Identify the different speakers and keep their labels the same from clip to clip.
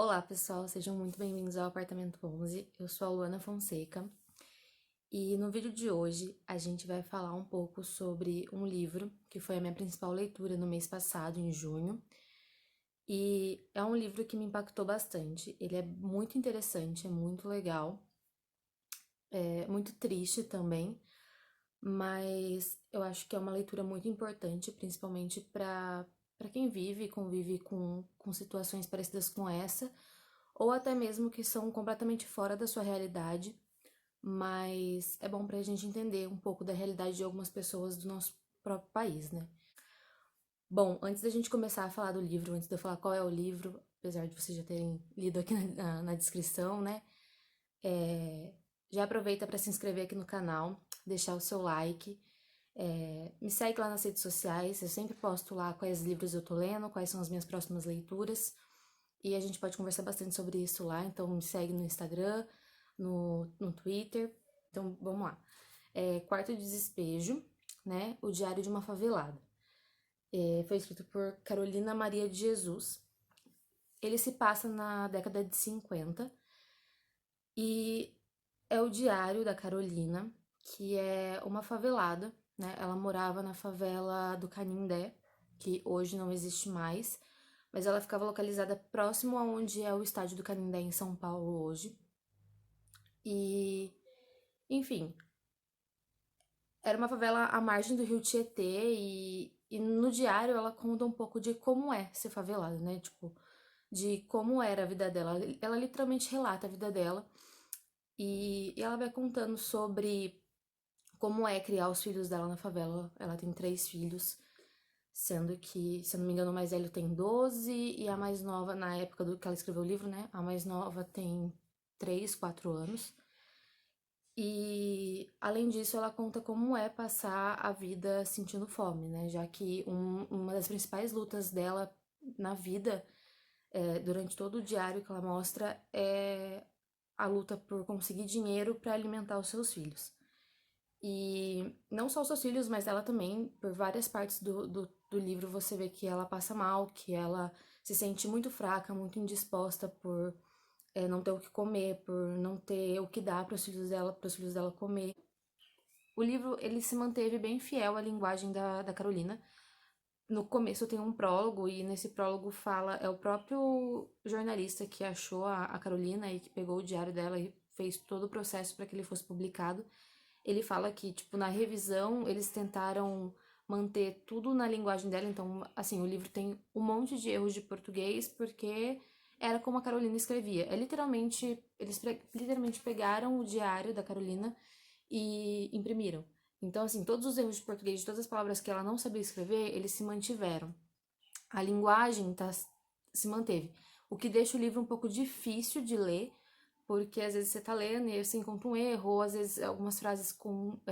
Speaker 1: Olá, pessoal, sejam muito bem-vindos ao Apartamento 11. Eu sou a Luana Fonseca e no vídeo de hoje a gente vai falar um pouco sobre um livro que foi a minha principal leitura no mês passado, em junho, e é um livro que me impactou bastante. Ele é muito interessante, é muito legal, é muito triste também, mas eu acho que é uma leitura muito importante, principalmente para quem vive e convive com situações parecidas com essa, ou até mesmo que são completamente fora da sua realidade, mas é bom pra gente entender um pouco da realidade de algumas pessoas do nosso próprio país, né? Bom, antes da gente começar a falar do livro, antes de eu falar qual é o livro, apesar de vocês já terem lido aqui na descrição, né? Já aproveita para se inscrever aqui no canal, deixar o seu like, me segue lá nas redes sociais, eu sempre posto lá quais livros eu tô lendo, quais são as minhas próximas leituras, e a gente pode conversar bastante sobre isso lá, então me segue no Instagram, no Twitter. Então vamos lá. Quarto de Despejo, né? O Diário de uma Favelada. Foi escrito por Carolina Maria de Jesus. Ele se passa na década de 50 e é o diário da Carolina, que é uma favelada, né? Ela morava na favela do Canindé, que hoje não existe mais, mas ela ficava localizada próximo a onde é o estádio do Canindé em São Paulo hoje. E, enfim, era uma favela à margem do rio Tietê e no diário ela conta um pouco de como é ser favelada, né? Tipo, de como era a vida dela. Ela literalmente relata a vida dela e ela vai contando sobre como é criar os filhos dela na favela. Ela tem 3 filhos, sendo que, se eu não me engano, o mais velho tem 12 e a mais nova, na época do que ela escreveu o livro, né? A mais nova tem 3, 4 anos. E, além disso, ela conta como é passar a vida sentindo fome, né? Já que uma das principais lutas dela na vida, durante todo o diário que ela mostra, é a luta por conseguir dinheiro para alimentar os seus filhos. E não só os seus filhos, mas ela também, por várias partes do livro, você vê que ela passa mal, que ela se sente muito fraca, muito indisposta por não ter o que comer, por não ter o que dar para os filhos dela comer. O livro, ele se manteve bem fiel à linguagem da Carolina. No começo tem um prólogo, e nesse prólogo fala, é o próprio jornalista que achou a Carolina e que pegou o diário dela e fez todo o processo para que ele fosse publicado. Ele fala que, tipo, na revisão, eles tentaram manter tudo na linguagem dela, então, assim, o livro tem um monte de erros de português, porque era como a Carolina escrevia. Eles literalmente pegaram o diário da Carolina e imprimiram. Então, assim, todos os erros de português, de todas as palavras que ela não sabia escrever, eles se mantiveram. A linguagem se manteve. O que deixa o livro um pouco difícil de ler, porque às vezes você tá lendo e você encontra um erro, ou às vezes algumas frases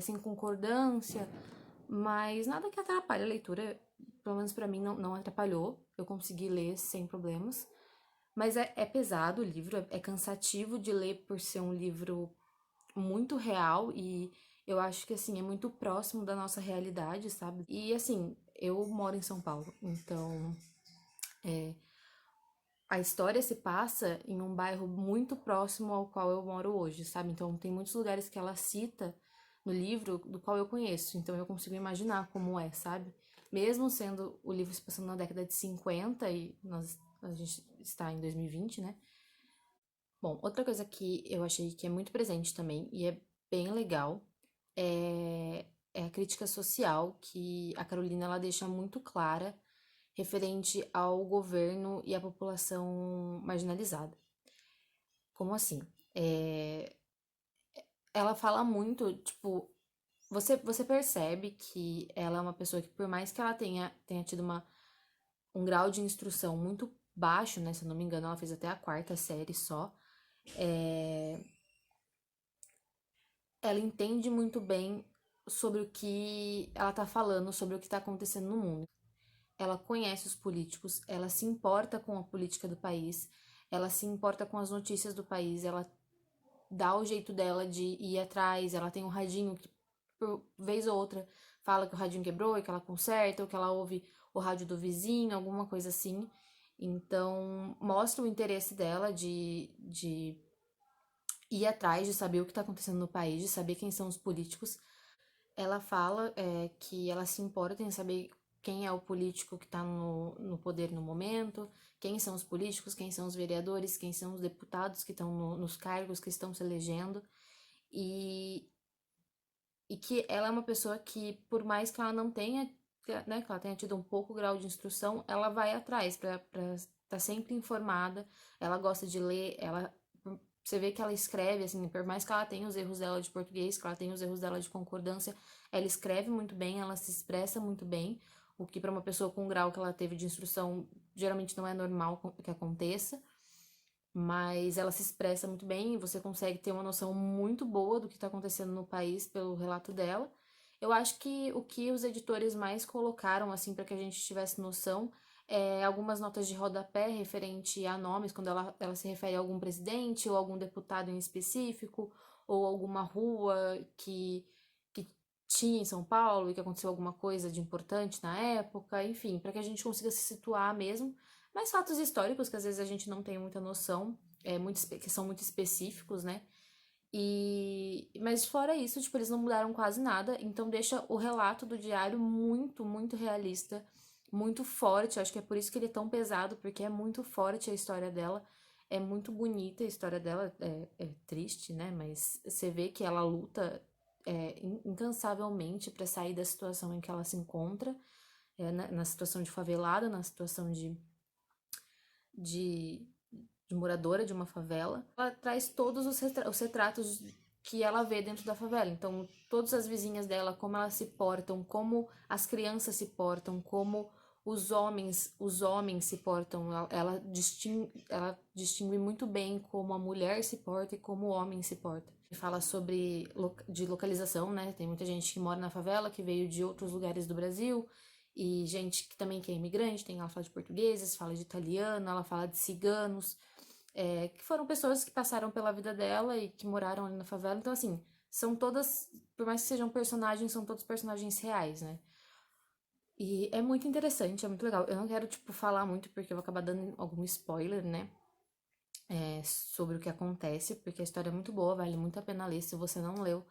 Speaker 1: sem concordância, mas nada que atrapalhe a leitura, pelo menos pra mim não atrapalhou, eu consegui ler sem problemas. Mas é pesado o livro, é cansativo de ler por ser um livro muito real e eu acho que assim é muito próximo da nossa realidade, sabe? E assim, eu moro em São Paulo, então a história se passa em um bairro muito próximo ao qual eu moro hoje, sabe? Então tem muitos lugares que ela cita no livro do qual eu conheço, então eu consigo imaginar como é, sabe? Mesmo sendo o livro se passando na década de 50 e a gente está em 2020, né? Bom, outra coisa que eu achei que é muito presente também e é bem legal é a crítica social que a Carolina ela deixa muito clara referente ao governo e à população marginalizada. Como assim? É, ela fala muito, tipo, você percebe que ela é uma pessoa que, por mais que ela tenha tido um grau de instrução muito baixo, né? Se eu não me engano, ela fez até a 4ª série só. É, ela entende muito bem sobre o que ela tá falando, sobre o que tá acontecendo no mundo. Ela conhece os políticos, ela se importa com a política do país, ela se importa com as notícias do país, ela dá o jeito dela de ir atrás, ela tem um radinho que, por vez ou outra, fala que o radinho quebrou e que ela conserta, ou que ela ouve o rádio do vizinho, alguma coisa assim. Então, mostra o interesse dela de ir atrás, de saber o que está acontecendo no país, de saber quem são os políticos. Ela fala que ela se importa em saber quem é o político que está no poder no momento, quem são os políticos, quem são os vereadores, quem são os deputados que estão nos cargos que estão se elegendo. E, e que ela é uma pessoa que, por mais que ela não tenha, né, que ela tenha tido um pouco grau de instrução, ela vai atrás para estar sempre informada. Ela gosta de ler, ela você vê que ela escreve, assim, por mais que ela tenha os erros dela de português, que ela tenha os erros dela de concordância, ela escreve muito bem, ela se expressa muito bem, o que para uma pessoa com o grau que ela teve de instrução geralmente não é normal que aconteça, mas ela se expressa muito bem e você consegue ter uma noção muito boa do que está acontecendo no país pelo relato dela. Eu acho que o que os editores mais colocaram, assim, para que a gente tivesse noção, é algumas notas de rodapé referente a nomes, quando ela se refere a algum presidente ou algum deputado em específico, ou alguma rua que tinha em São Paulo e que aconteceu alguma coisa de importante na época, enfim, para que a gente consiga se situar mesmo. Mas fatos históricos que às vezes a gente não tem muita noção, que são muito específicos, né? Mas fora isso, tipo, eles não mudaram quase nada, então deixa o relato do diário muito, muito realista, muito forte. Acho que é por isso que ele é tão pesado, porque é muito forte a história dela, é muito bonita a história dela, é triste, né? Mas você vê que ela luta incansavelmente para sair da situação em que ela se encontra, na situação de favelada, na situação de, de moradora de uma favela. Ela traz todos os retratos que ela vê dentro da favela. Então, todas as vizinhas dela, como elas se portam, como as crianças se portam, como os homens se portam. Ela distingue muito bem como a mulher se porta e como o homem se porta. Fala sobre de localização, né? Tem muita gente que mora na favela, que veio de outros lugares do Brasil, e gente que também que é imigrante, ela fala de portugueses, fala de italiano, ela fala de ciganos, que foram pessoas que passaram pela vida dela e que moraram ali na favela. Então, assim, são todas, por mais que sejam personagens, são todos personagens reais, né? E é muito interessante, é muito legal. Eu não quero, tipo, falar muito porque eu vou acabar dando algum spoiler, né? Sobre o que acontece, porque a história é muito boa, vale muito a pena ler. Se você não leu,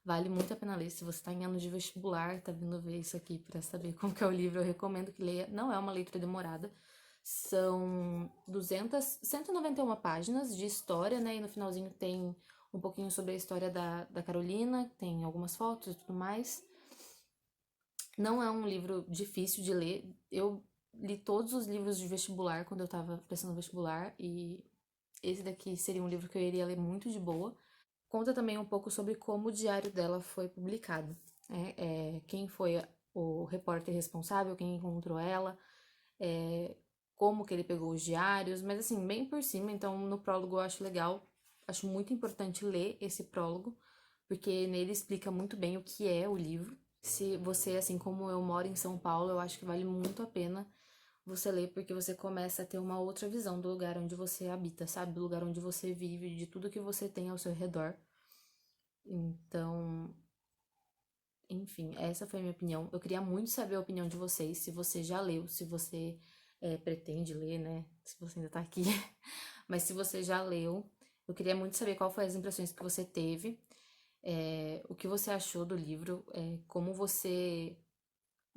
Speaker 1: vale muito a pena ler. Se você tá em ano de vestibular, tá vindo ver isso aqui pra saber como que é o livro, eu recomendo que leia. Não é uma leitura demorada. São 191 páginas de história, né? E no finalzinho tem um pouquinho sobre a história da Carolina, tem algumas fotos e tudo mais. Não é um livro difícil de ler. Eu li todos os livros de vestibular quando eu tava prestando vestibular e esse daqui seria um livro que eu iria ler muito de boa. Conta também um pouco sobre como o diário dela foi publicado, né? Quem foi o repórter responsável, quem encontrou ela, é, como que ele pegou os diários, mas assim, bem por cima. Então, no prólogo eu acho legal, acho muito importante ler esse prólogo, porque nele explica muito bem o que é o livro. Se você, assim como eu, moro em São Paulo, eu acho que vale muito a pena você ler, porque você começa a ter uma outra visão do lugar onde você habita, sabe? Do lugar onde você vive, de tudo que você tem ao seu redor. Então, enfim, essa foi a minha opinião. Eu queria muito saber a opinião de vocês, se você já leu, se você pretende ler, né? Se você ainda tá aqui. Mas se você já leu, eu queria muito saber qual foi as impressões que você teve, o que você achou do livro, como você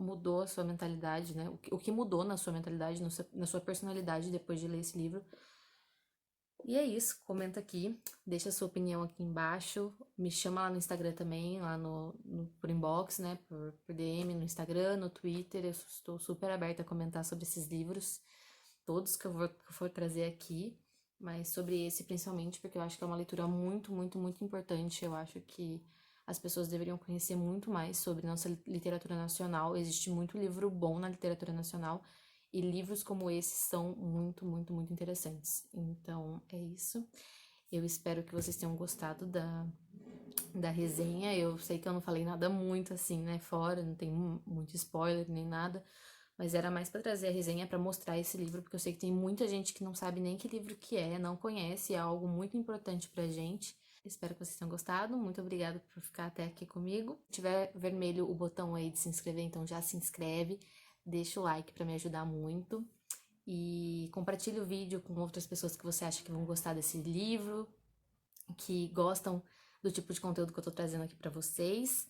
Speaker 1: mudou a sua mentalidade, né? O que mudou na sua mentalidade, na sua personalidade depois de ler esse livro. E é isso, comenta aqui, deixa a sua opinião aqui embaixo, me chama lá no Instagram também, lá por inbox, né, por DM no Instagram, no Twitter, eu estou super aberta a comentar sobre esses livros, todos que eu for trazer aqui, mas sobre esse principalmente, porque eu acho que é uma leitura muito, muito, muito importante, eu acho que as pessoas deveriam conhecer muito mais sobre nossa literatura nacional, existe muito livro bom na literatura nacional, e livros como esse são muito, muito, muito interessantes. Então, é isso. Eu espero que vocês tenham gostado da resenha. Eu sei que eu não falei nada muito assim, né? Fora, não tem muito spoiler nem nada. Mas era mais pra trazer a resenha, pra mostrar esse livro, porque eu sei que tem muita gente que não sabe nem que livro que é, não conhece, é algo muito importante pra gente. Espero que vocês tenham gostado. Muito obrigada por ficar até aqui comigo. Se tiver vermelho o botão aí de se inscrever, então já se inscreve. Deixa o like pra me ajudar muito. E compartilhe o vídeo com outras pessoas que você acha que vão gostar desse livro, que gostam do tipo de conteúdo que eu tô trazendo aqui pra vocês.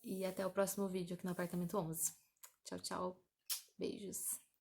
Speaker 1: E até o próximo vídeo aqui no Apartamento 11. Tchau, tchau. Beijos.